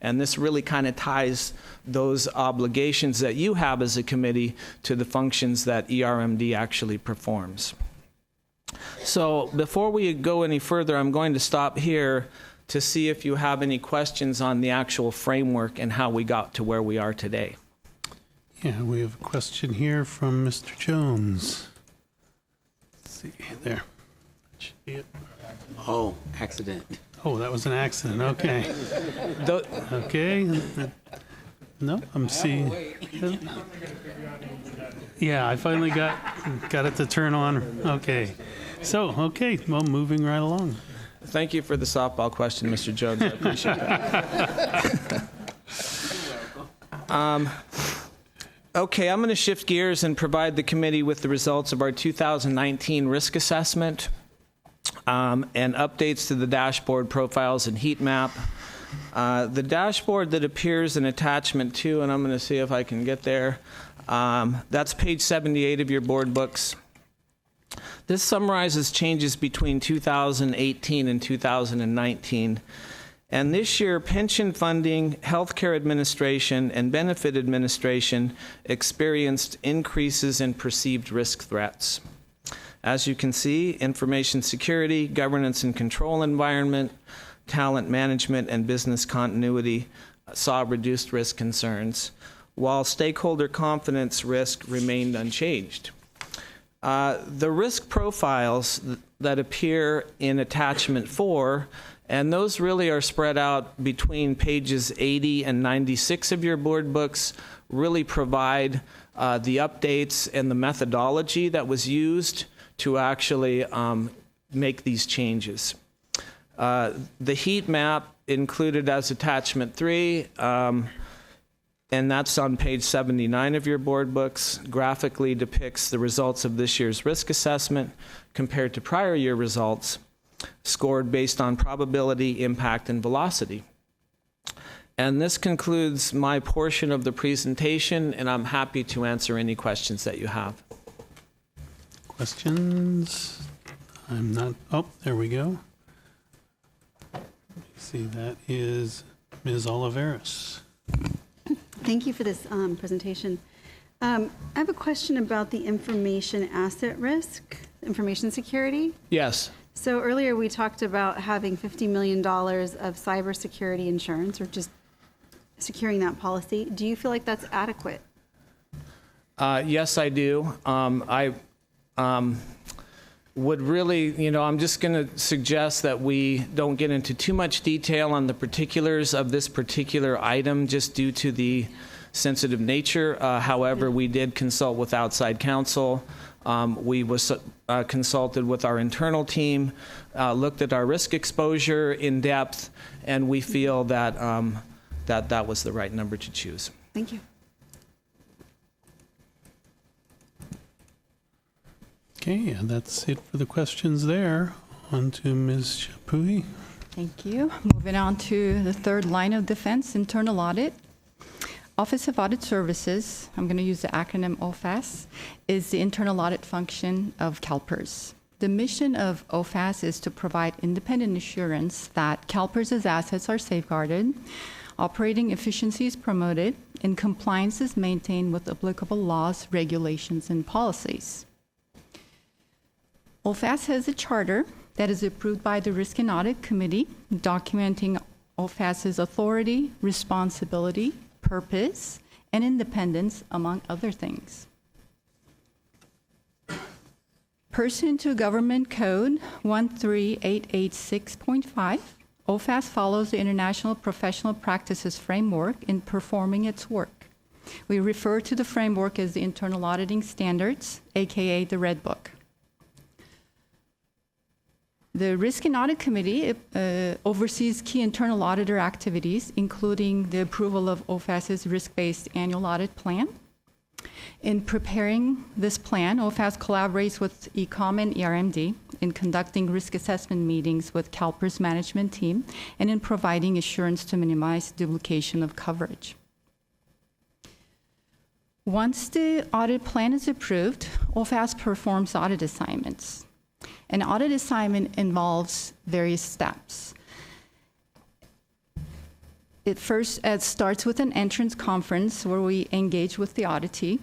And this really kind of ties those obligations that you have as a committee to the functions that ERMD actually performs. So before we go any further, I'm going to stop here to see if you have any questions on the actual framework and how we got to where we are today.
Yeah, we have a question here from Mr. Jones. Let's see, there. That should be it.
Oh, accident.
Oh, that was an accident, okay. Okay. No, I'm seeing. Yeah, I finally got it to turn on. Okay. So, okay, well, moving right along.
Thank you for the softball question, Mr. Jones. I appreciate that. Okay, I'm going to shift gears and provide the committee with the results of our 2019 risk assessment and updates to the dashboard profiles and heat map. The dashboard that appears in Attachment 2, and I'm going to see if I can get there, that's page 78 of your board books. This summarizes changes between 2018 and 2019. And this year, pension funding, healthcare administration, and benefit administration experienced increases in perceived risk threats. As you can see, information security, governance and control environment, talent management, and business continuity saw reduced risk concerns, while stakeholder confidence risk remained unchanged. The risk profiles that appear in Attachment 4, and those really are spread out between pages 80 and 96 of your board books, really provide the updates and the methodology that was used to actually make these changes. The heat map included as Attachment 3 and that's on page 79 of your board books, graphically depicts the results of this year's risk assessment compared to prior year results, scored based on probability, impact, and velocity. And this concludes my portion of the presentation, and I'm happy to answer any questions that you have.
Questions? I'm not, oh, there we go. Let me see, that is Ms. Oliveris.
Thank you for this presentation. I have a question about the information asset risk, information security.
Yes.
So earlier we talked about having $50 million of cybersecurity insurance, or just securing that policy. Do you feel like that's adequate?
Yes, I do. I would really, I'm just going to suggest that we don't get into too much detail on the particulars of this particular item just due to the sensitive nature. However, we did consult with outside counsel. We was consulted with our internal team, looked at our risk exposure in depth, and we feel that that was the right number to choose.
Thank you.
Okay, and that's it for the questions there. On to Ms. Chapuis.
Thank you. Moving on to the third line of defense, internal audit. Office of Audit Services, I'm going to use the acronym OFAS, is the internal audit function of CalPERS. The mission of OFAS is to provide independent assurance that CalPERS' assets are safeguarded, operating efficiency is promoted, and compliance is maintained with applicable laws, regulations, and policies. OFAS has a charter that is approved by the Risk and Audit Committee, documenting OFAS's authority, responsibility, purpose, and independence, among other things. Pursuant to Government Code 13886.5, OFAS follows the International Professional Practices Framework in performing its work. We refer to the framework as the Internal Auditing Standards, aka the Red Book. The Risk and Audit Committee oversees key internal auditor activities, including the approval of OFAS's risk-based annual audit plan. In preparing this plan, OFAS collaborates with ECOM and ERMD in conducting risk assessment meetings with CalPERS management team and in providing assurance to minimize duplication of coverage. Once the audit plan is approved, OFAS performs audit assignments. An audit assignment involves various steps. It starts with an entrance conference where we engage with the auditee.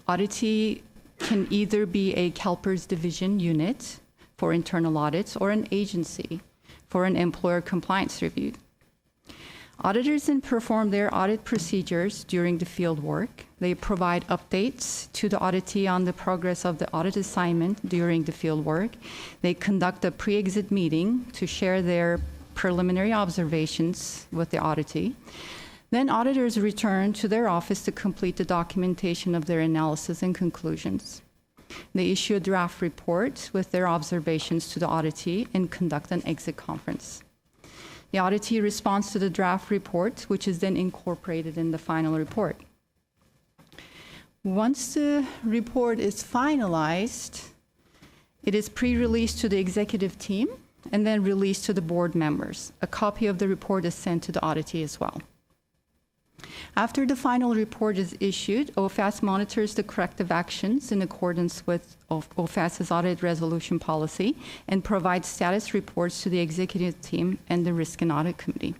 Auditee can either be a CalPERS division unit for internal audits or an agency for an employer compliance review. Auditors then perform their audit procedures during the field work. They provide updates to the auditee on the progress of the audit assignment during the field work. They conduct a pre-exit meeting to share their preliminary observations with the auditee. Then auditors return to their office to complete the documentation of their analysis and conclusions. They issue a draft report with their observations to the auditee and conduct an exit conference. The auditee responds to the draft report, which is then incorporated in the final report. Once the report is finalized, it is pre-released to the executive team and then released to the board members. A copy of the report is sent to the auditee as well. After the final report is issued, OFAS monitors the corrective actions in accordance with OFAS's audit resolution policy and provides status reports to the executive team and the Risk and Audit Committee.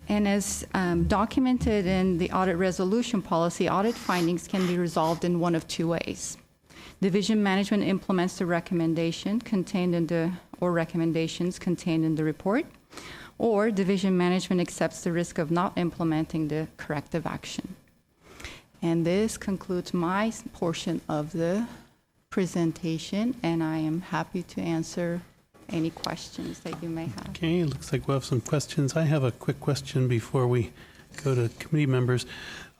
And as documented in the audit resolution policy, audit findings can be resolved in one of two ways. Division management implements the recommendation contained in the, or recommendations contained in the report, or division management accepts the risk of not implementing the corrective action. And this concludes my portion of the presentation, and I am happy to answer any questions that you may have.
Okay, it looks like we'll have some questions. I have a quick question before we go to committee members.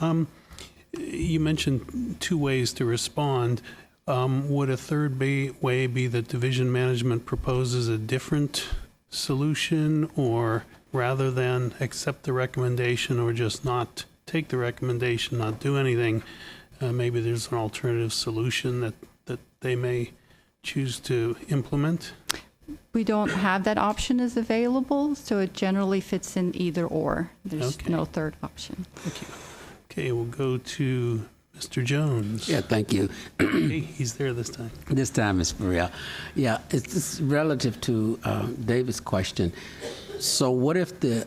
You mentioned two ways to respond. Would a third way be that division management proposes a different solution, or rather than accept the recommendation or just not take the recommendation, not do anything, maybe there's an alternative solution that they may choose to implement?
We don't have that option as available, so it generally fits in either or. There's
Okay.
no third option.
Thank you. Okay, we'll go to Mr. Jones.
Yeah, thank you.
Hey, he's there this time.
This time is for real. Yeah, it's relative to David's question. So what if the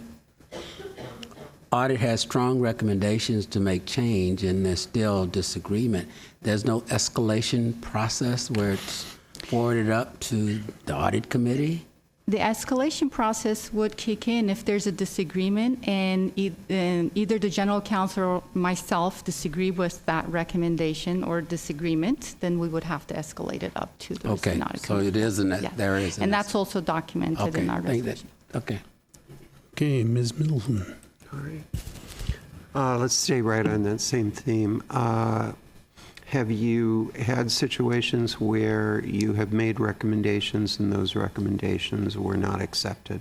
audit has strong recommendations to make change and there's still disagreement? There's no escalation process where it's forwarded up to the audit committee?
The escalation process would kick in if there's a disagreement and either the general counsel or myself disagree with that recommendation or disagreement, then we would have to escalate it up to the risk
Okay,
and audit
so
committee.
it is, and
Yeah.
there is.
And that's also documented in our resolution.
Okay.
Okay, Ms. Middleton.
All right. Let's stay right on that same theme. Have you had situations where you have made recommendations and those recommendations were not accepted?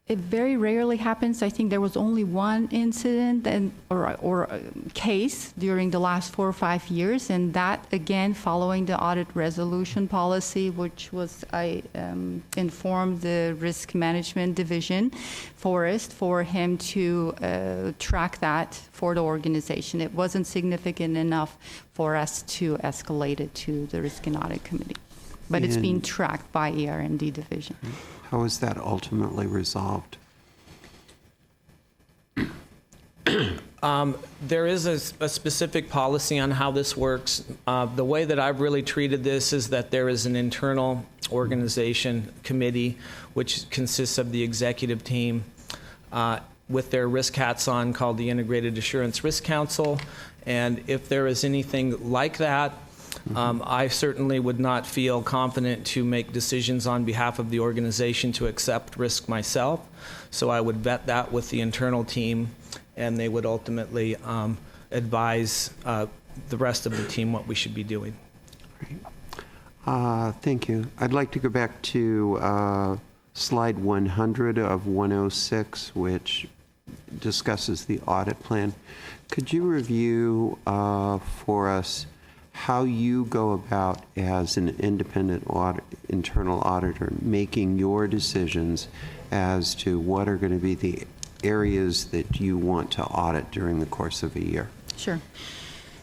It very rarely happens. I think there was only one incident or a case during the last 4 or 5 years, and that, again, following the audit resolution policy, which was I informed the risk management division, Forrest, for him to track that for the organization. It wasn't significant enough for us to escalate it to the risk and audit committee, but it's being tracked by ER&D division.
How is that ultimately resolved?
There is a specific policy on how this works. The way that I've really treated this is that there is an internal organization committee which consists of the executive team with their risk hats on, called the Integrated Assurance Risk Council. And if there is anything like that, I certainly would not feel confident to make decisions on behalf of the organization to accept risk myself. So I would vet that with the internal team, and they would ultimately advise the rest of the team what we should be doing.
Thank you. I'd like to go back to slide 100 of 106, which discusses the audit plan. Could you review for us how you go about, as an independent internal auditor, making your decisions as to what are going to be the areas that you want to audit during the course of a year?
Sure.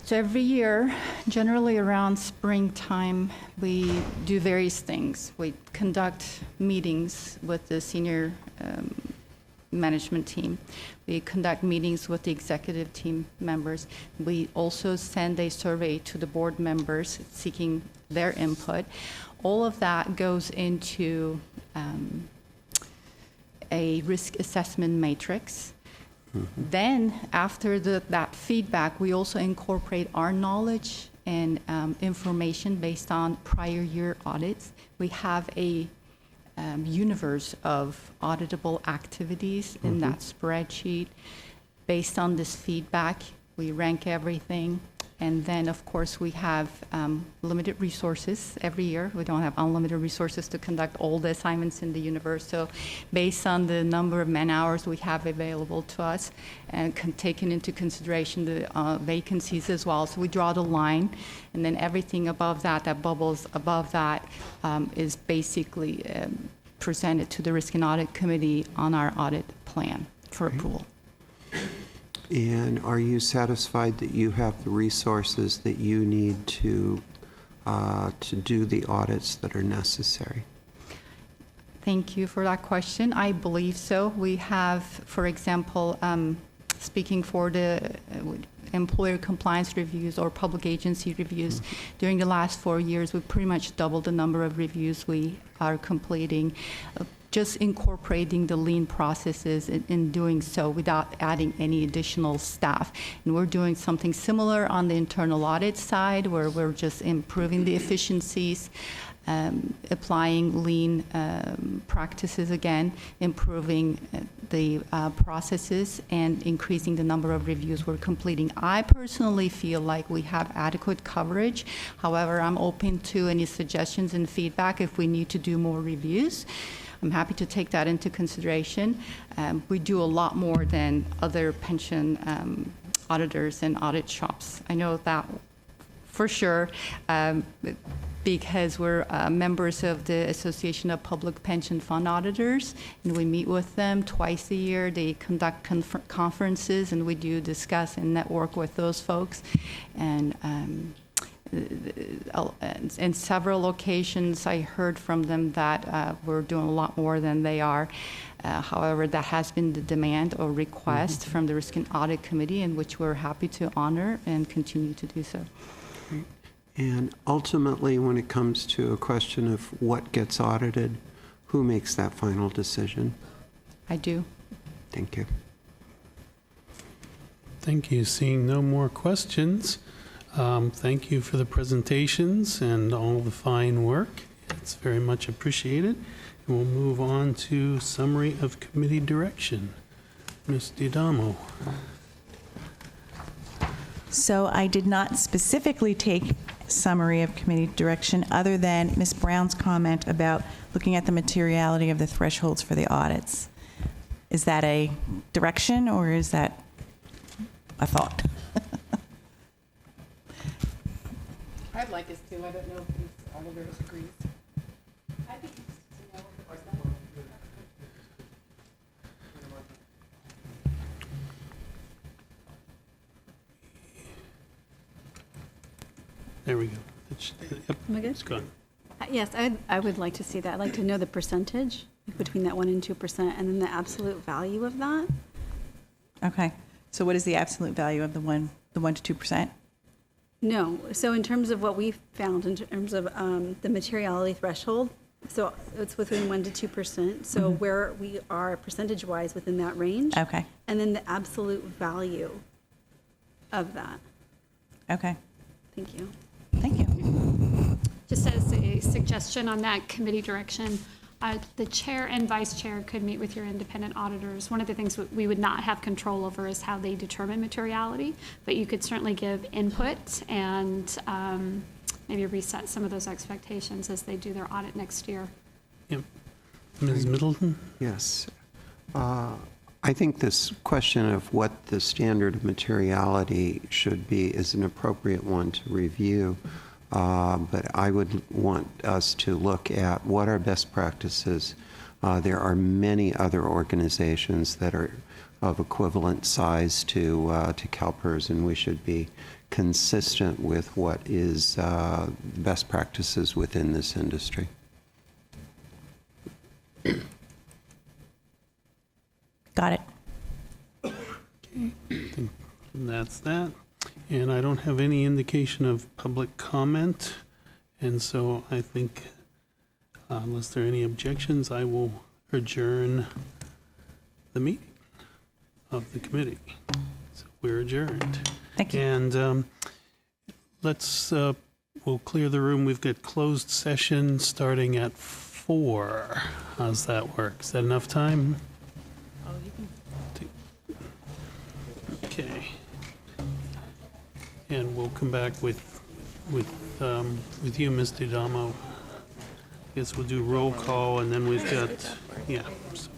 So every year, generally around springtime, we do various things. We conduct meetings with the senior management team. We conduct meetings with the executive team members. We also send a survey to the board members seeking their input. All of that goes into a risk assessment matrix. Then, after that feedback, we also incorporate our knowledge and information based on prior year audits. We have a universe of auditable activities in that spreadsheet. Based on this feedback, we rank everything. And then, of course, we have limited resources every year. We don't have unlimited resources to conduct all the assignments in the universe. So based on the number of man hours we have available to us and taking into consideration the vacancies as well. So we draw the line, and then everything above that, that bubbles above that, is basically presented to the Risk and Audit Committee on our audit plan for approval.
And are you satisfied that you have the resources that you need to do the audits that are necessary?
Thank you for that question. I believe so. We have, for example, speaking for the employer compliance reviews or public agency reviews, during the last 4 years, we've pretty much doubled the number of reviews we are completing. Just incorporating the lean processes in doing so without adding any additional staff. And we're doing something similar on the internal audit side, where we're just improving the efficiencies, applying lean practices again, improving the processes, and increasing the number of reviews we're completing. I personally feel like we have adequate coverage. However, I'm open to any suggestions and feedback if we need to do more reviews. I'm happy to take that into consideration. We do a lot more than other pension auditors and audit shops. I know that for sure, because we're members of the Association of Public Pension Fund Auditors, and we meet with them twice a year. They conduct conferences, and we do discuss and network with those folks. And in several locations, I heard from them that we're doing a lot more than they are. However, that has been the demand or request from the Risk and Audit Committee, in which we're happy to honor and continue to do so.
And ultimately, when it comes to a question of what gets audited, who makes that final decision?
I do.
Thank you.
Thank you. Seeing no more questions, thank you for the presentations and all the fine work. It's very much appreciated. And we'll move on to summary of committee direction. Ms. Diadamo.
So I did not specifically take summary of committee direction other than Ms. Brown's comment about looking at the materiality of the thresholds for the audits. Is that a direction or is that a thought?
I'd like us to. I don't know if the auditors agree. I think
There we go. Yep,
Am I good?
it's gone.
Yes, I would like to see that. I'd like to know the percentage between that 1% and 2%, and then the absolute value of that.
Okay. So what is the absolute value of the 1 to 2%?
No, so in terms of what we found, in terms of the materiality threshold, so it's within 1% to 2%, so where we are percentage-wise within that range.
Okay.
And then the absolute value of that.
Okay.
Thank you.
Thank you.
Just as a suggestion on that committee direction, the chair and vice chair could meet with your independent auditors. One of the things we would not have control over is how they determine materiality, but you could certainly give input and maybe reset some of those expectations as they do their audit next year.
Yep. Ms. Middleton?
Yes. I think this question of what the standard of materiality should be is an appropriate one to review, but I would want us to look at what are best practices. There are many other organizations that are of equivalent size to CalPERS, and we should be consistent with what is best practices within this industry.
Got it.
And that's that. And I don't have any indication of public comment. And so I think, unless there are any objections, I will adjourn the meeting of the committee. So we're adjourned.
Thank you.
And we'll clear the room. We've got closed session starting at 4. How's that work? Is that enough time? Okay. And we'll come back with you, Ms. Diadamo. Guess we'll do roll call, and then we've got, yeah. So